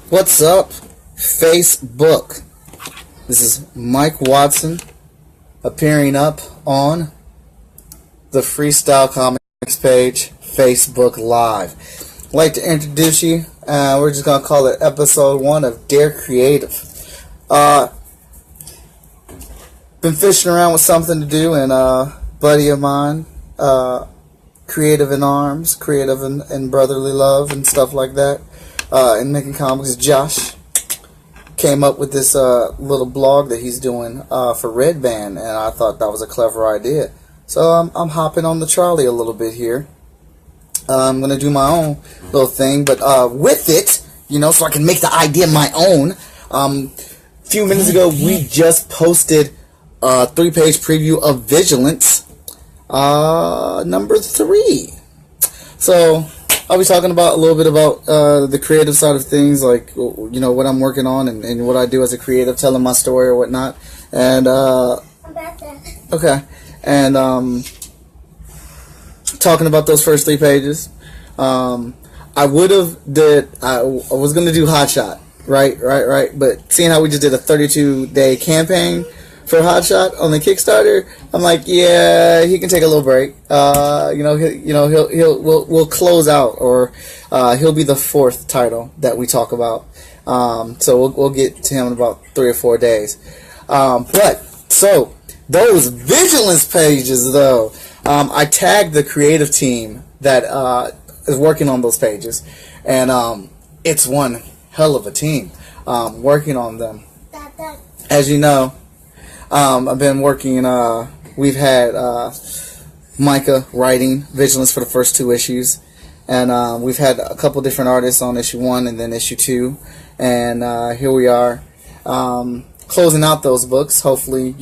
What's up, Facebook? This is Mike Watson appearing up on the Freestyle Komics page, Facebook Live. I'd like to introduce you. We're just going to call it episode 1 of Dare Creative. Been fishing around with something to do, and a buddy of mine, creative in arms, creative in brotherly love and stuff like that, in making comics, Josh, came up with this little blog that he's doing for Red Band, and I thought that was a clever idea. So I'm hopping on the trolley a little bit here. I'm going to do my own little thing, but with it, so I can make the idea my own. A few minutes ago, we just posted a 3-page preview of Vigilance, number 3. So I'll be talking about a little bit about the creative side of things, like what I'm working on and what I do as a creative, telling my story or whatnot. And okay, and talking about those first 3 pages. I was gonna do Hot Shot, right, but seeing how we just did a 32-day campaign for Hot Shot on the Kickstarter, I'm like, yeah, he can take a little break. We'll close out, or he'll be the 4th title that we talk about. So we'll get to him in about 3 or 4 days. So those Vigilance pages, though, I tagged the creative team that is working on those pages, and it's one hell of a team working on them. As you know, I've been working, we've had Micah writing Vigilance for the first 2 issues, and we've had a couple different artists on issue 1 and then issue 2, and here we are closing out those books. Hopefully,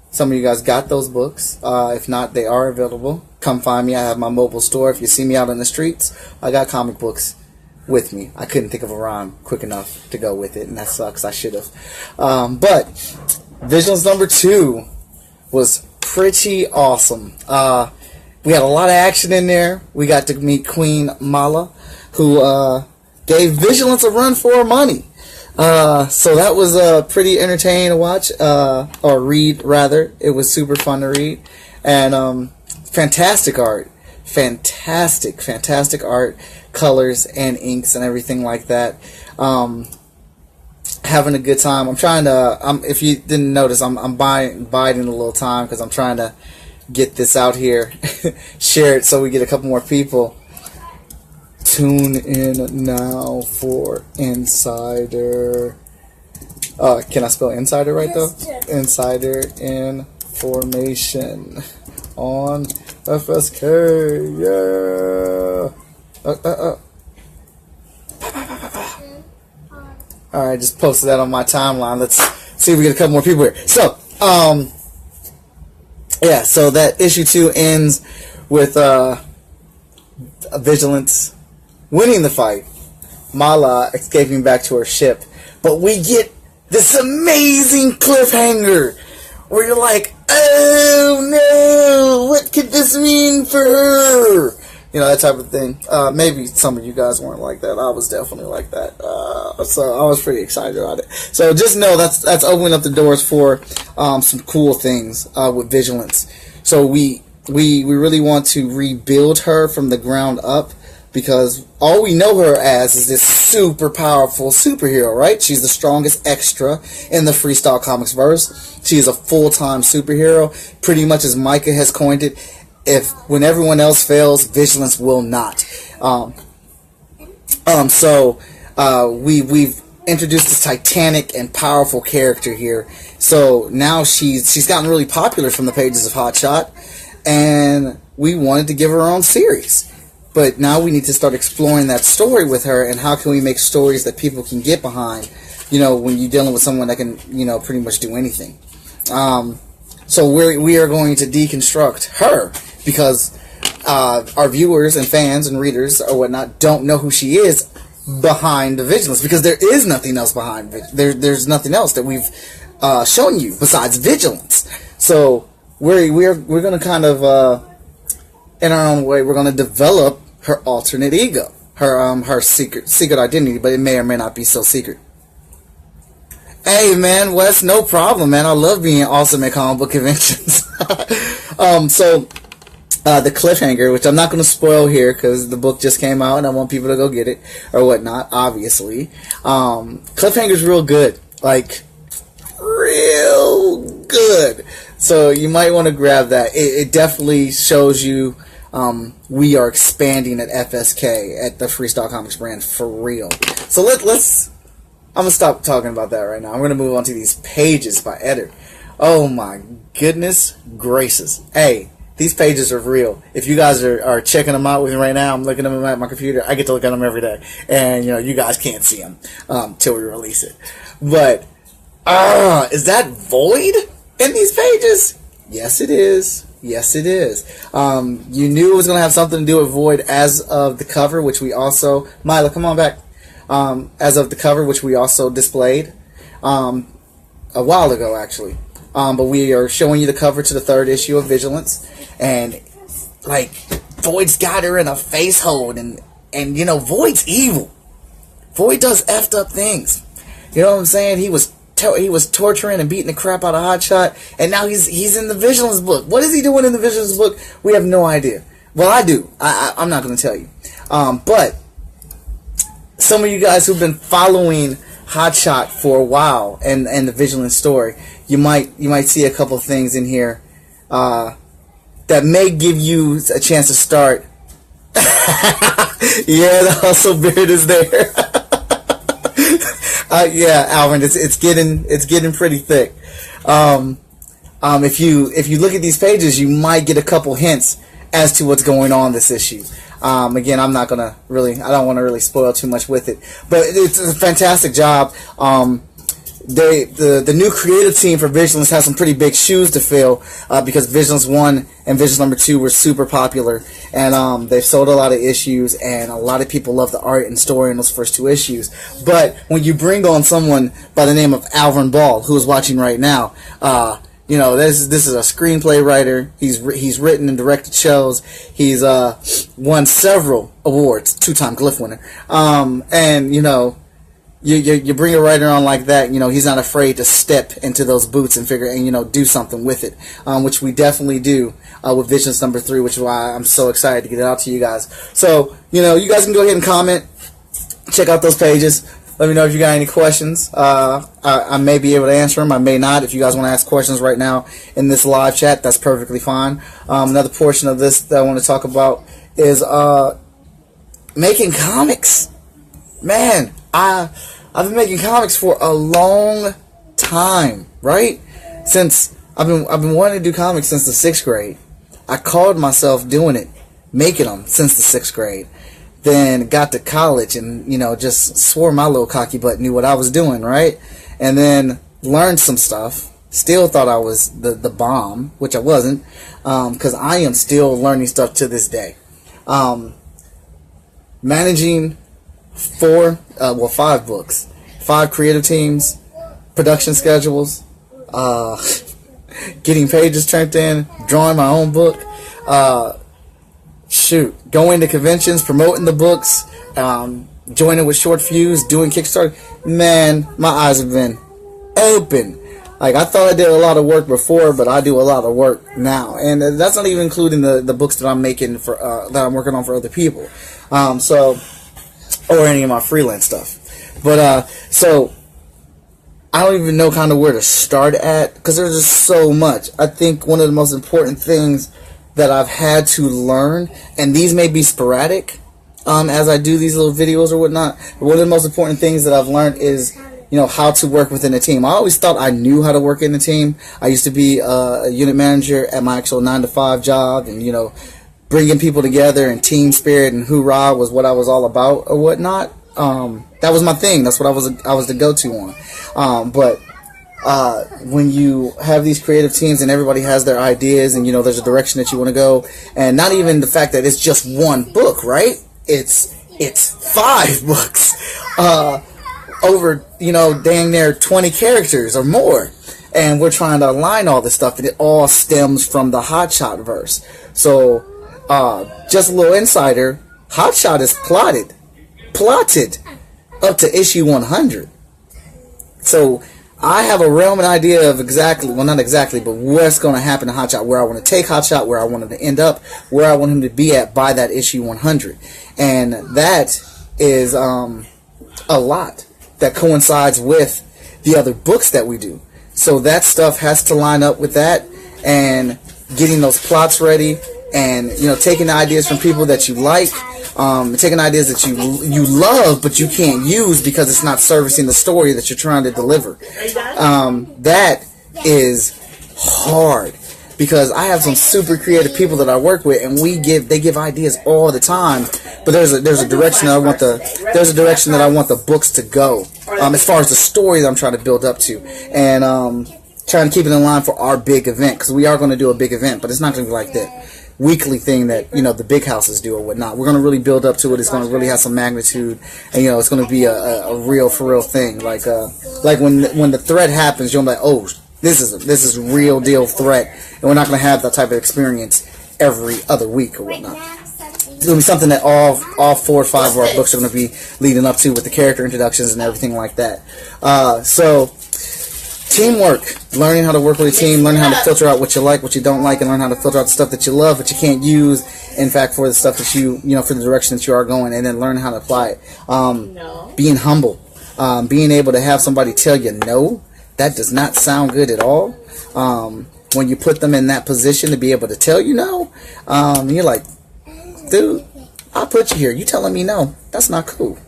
some of you guys got those books. If not, they are available. Come find me. I have my mobile store. If you see me out in the streets, I got comic books with me. I couldn't think of a rhyme quick enough to go with it, and that sucks. I should have. But Vigilance number 2 was pretty awesome. We had a lot of action in there. We got to meet Queen Mala, who gave Vigilance a run for her money. So that was pretty entertaining to watch, or read, rather. It was super fun to read. And fantastic art. Fantastic art. Colors and inks and everything like that. Having a good time. I'm trying to, if you didn't notice, I'm biding a little time because I'm trying to get this out here, share it so we get a couple more people. Tune in now for Insider. Can I spell Insider right though? Insider information on FSK. Yeah. Alright, just posted that on my timeline. Let's see if we get a couple more people here. So, yeah, so that issue 2 ends with Vigilance winning the fight, Mala escaping back to her ship. But we get this amazing cliffhanger where you're like, oh no, what could this mean for her? That type of thing. Maybe some of you guys weren't like that. I was definitely like that. So I was pretty excited about it. So just know that's opening up the doors for some cool things with Vigilance. So we really want to rebuild her from the ground up, because all we know her as is this super powerful superhero, right? She's the strongest extra in the Freestyle Komics verse. She is a full-time superhero, pretty much as Micah has coined it. When everyone else fails, Vigilance will not. We've introduced this titanic and powerful character here. So now she's gotten really popular from the pages of Hot Shot, and we wanted to give her own series. But now we need to start exploring that story with her, and how can we make stories that people can get behind, when you're dealing with someone that can, pretty much do anything. So we are going to deconstruct her, because our viewers and fans and readers or whatnot don't know who she is behind the Vigilance, because there is nothing else behind there's nothing else that we've shown you besides Vigilance. So we're going to kind of in our own way, we're going to develop her alternate ego. her secret identity, but it may or may not be so secret. Hey man, Wes, no problem, man. I love being awesome at comic book conventions. So the cliffhanger, which I'm not going to spoil here because the book just came out and I want people to go get it or whatnot, obviously. Cliffhanger's real good, like real good. So you might want to grab that. It definitely shows you we are expanding at FSK, at the Freestyle Komics brand, for real. So let's I'm going to stop talking about that right now. I'm going to move on to these pages by Eder. Oh my goodness gracious. Hey, these pages are real. If you guys are checking them out with me right now, I'm looking at them at my computer. I get to look at them every day. And, you know, you guys can't see them till we release it. But, is that Void in these pages? Yes, it is. Yes, it is. You knew it was going to have something to do with Void as of the cover, which we also... Mila, come on back. As of the cover, which we also displayed a while ago, actually. But we are showing you the cover to the 3rd issue of Vigilance. And, like, Void's got her in a face hold. And you know, Void's evil. Void does effed up things. You know what I'm saying? He was torturing and beating the crap out of Hotshot. And now he's in the Vigilance book. What is he doing in the Vigilance book? We have no idea. Well, I do. I'm not going to tell you. But some of you guys who've been following Hotshot for a while and the Vigilance story, you might see a couple things in here that may give you a chance to start. Yeah, the hustle beard is there. Yeah, Alvin, it's getting pretty thick. If you look at these pages, you might get a couple hints as to what's going on this issue. Again, I don't want to really spoil too much with it, but it's a fantastic job. The new creative team for Vigilance has some pretty big shoes to fill, because Vigilance 1 and Vigilance number 2 were super popular, and they've sold a lot of issues, and a lot of people love the art and story in those first 2 issues. But when you bring on someone by the name of Alvin Ball, who is watching right now, you know, this is a screenplay writer. He's written and directed shows. He's won several awards, 2-time Glyph winner. And you know, you bring a writer on like that, you know, he's not afraid to step into those boots and you know, do something with it, which we definitely do with Vigilance number 3, which is why I'm so excited to get it out to you guys. So, you know, you guys can go ahead and comment, check out those pages. Let me know if you got any questions. I may be able to answer them. I may not. If you guys want to ask questions right now in this live chat, that's perfectly fine. Another portion of this that I want to talk about is making comics. Man, I've been making comics for a long time, right? Since I've been wanting to do comics since the 6th grade. I called myself doing it, making them since the 6th grade. Then got to college and, you know, just swore my little cocky butt knew what I was doing, right? And then learned some stuff. Still thought I was the bomb, which I wasn't, because I am still learning stuff to this day. Managing 5 books, 5 creative teams, production schedules, getting pages turned in, drawing my own book, going to conventions, promoting the books, joining with Short Fuse, doing Kickstarter. Man, my eyes have been open. Like, I thought I did a lot of work before, but I do a lot of work now, and that's not even including the books that I'm making for that I'm working on for other people. Or any of my freelance stuff. But so I don't even know kind of where to start at, because there's just so much. I think one of the most important things that I've had to learn, and these may be sporadic as I do these little videos or whatnot, but one of the most important things that I've learned is, you know, how to work within a team. I always thought I knew how to work in a team. I used to be a unit manager at my actual 9-to-5 job, and, you know, bringing people together and team spirit and hoorah was what I was all about or whatnot. That was my thing. That's what I was the go-to on. But when you have these creative teams and everybody has their ideas, and, you know, there's a direction that you want to go, and not even the fact that it's just one book, right? It's 5 books over, you know, dang near 20 characters or more, and we're trying to align all this stuff, and it all stems from the Hotshot verse. So just a little insider, Hotshot is plotted plotted up to issue 100. So I have a realm and idea of exactly, well, not exactly, but what's going to happen to Hotshot, where I want to take Hotshot, where I want him to end up, where I want him to be at by that issue 100. And that is a lot that coincides with the other books that we do. So that stuff has to line up with that, and getting those plots ready, and taking the ideas from people that you like, taking ideas that you love but you can't use because it's not servicing the story that you're trying to deliver. That is hard, because I have some super creative people that I work with, and they give ideas all the time. But there's a direction that I want the books to go, as far as the story that I'm trying to build up to, and trying to keep it in line for our big event, because we are going to do a big event, but it's not going to be like that weekly thing that the big houses do or whatnot. We're going to really build up to it. It's going to really have some magnitude, and it's going to be a real for real thing. Like when the threat happens, you'll be like, oh, this is real deal threat, and we're not going to have that type of experience every other week or whatnot. It's going to be something that all 4 or 5 of our books are going to be leading up to, with the character introductions and everything like that. So teamwork, learning how to work with a team, learning how to filter out what you like, what you don't like, and learn how to filter out the stuff that you love but you can't use, in fact, for the stuff that for the direction that you are going, and then learn how to apply it. Being humble, being able to have somebody tell you no, that does not sound good at all. When you put them in that position to be able to tell you no, you're like, dude, I put you here, you telling me no, that's not cool.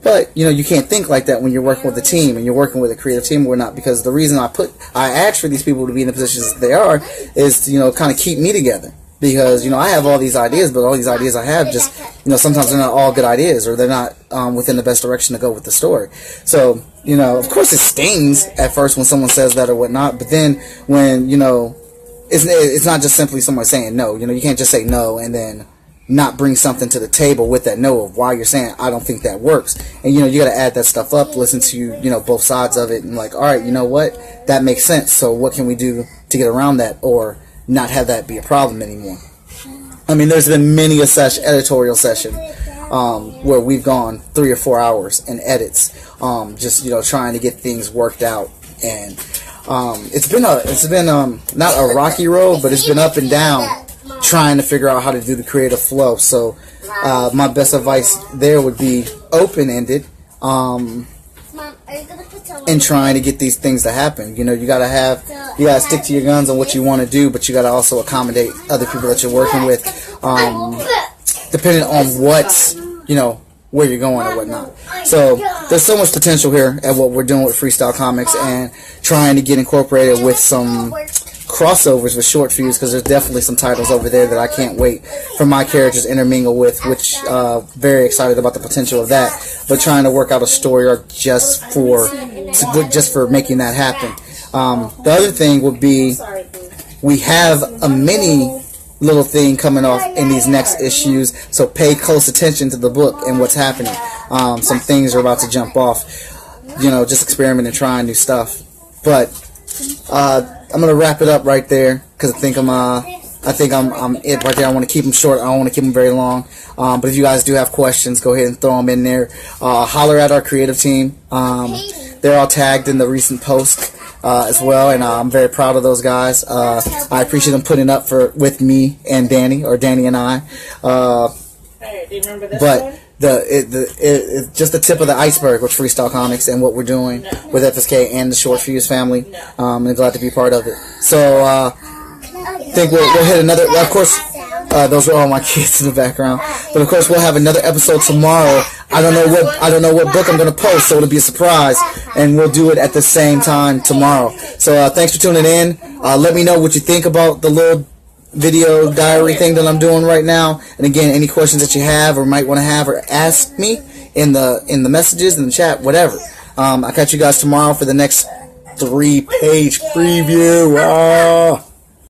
But you can't think like that when you're working with a team and you're working with a creative team or not, because the reason I asked for these people to be in the positions that they are is to kind of keep me together, because I have all these ideas, but all these ideas I have just sometimes they're not all good ideas, or they're not within the best direction to go with the story. So of course it stings at first when someone says that or whatnot, but then when it's not just simply someone saying no. You can't just say no and then not bring something to the table with that no of why you're saying I don't think that works. And you got to add that stuff up, listen to both sides of it, and like, all right, you know what, that makes sense, so what can we do to get around that or not have that be a problem anymore. I mean, there's been many a editorial session where we've gone 3 or 4 hours in edits, just trying to get things worked out. And it's been not a rocky road, but it's been up and down, trying to figure out how to do the creative flow. So my best advice there would be open-ended, and trying to get these things to happen. You gotta stick to your guns on what you want to do, but you gotta also accommodate other people that you're working with, depending on what's where you're going or whatnot. So there's so much potential here at what we're doing with Freestyle Komics, and trying to get incorporated with some crossovers with short fuse, because there's definitely some titles over there that I can't wait for my characters to intermingle with, which very excited about the potential of that, but trying to work out a story arc just for making that happen. The other thing would be, we have a mini little thing coming off in these next issues, so pay close attention to the book and what's happening. Some things are about to jump off, just experimenting, trying new stuff. But I'm gonna wrap it up right there, because I think I'm it right there. I want to keep them short. I don't want to keep them very long. But if you guys do have questions, go ahead and throw them in there. Holler at our creative team. They're all tagged in the recent post as well, and I'm very proud of those guys. I appreciate them putting up with me and Danny, or Danny and I. Hey, do you remember this one? It's just the tip of the iceberg with Freestyle Komics and what we're doing with FSK and the Short Fuse family. I'm glad to be part of it. So I think we'll hit another. Of course, those are all my kids in the background. But of course, we'll have another episode tomorrow. I don't know what book I'm gonna post, so it'll be a surprise, and we'll do it at the same time tomorrow. So thanks for tuning in. Let me know what you think about the little video diary thing that I'm doing right now. And again, any questions that you have or might want to have or ask me in the messages, in the chat, whatever. I'll catch you guys tomorrow for the next 3-page preview.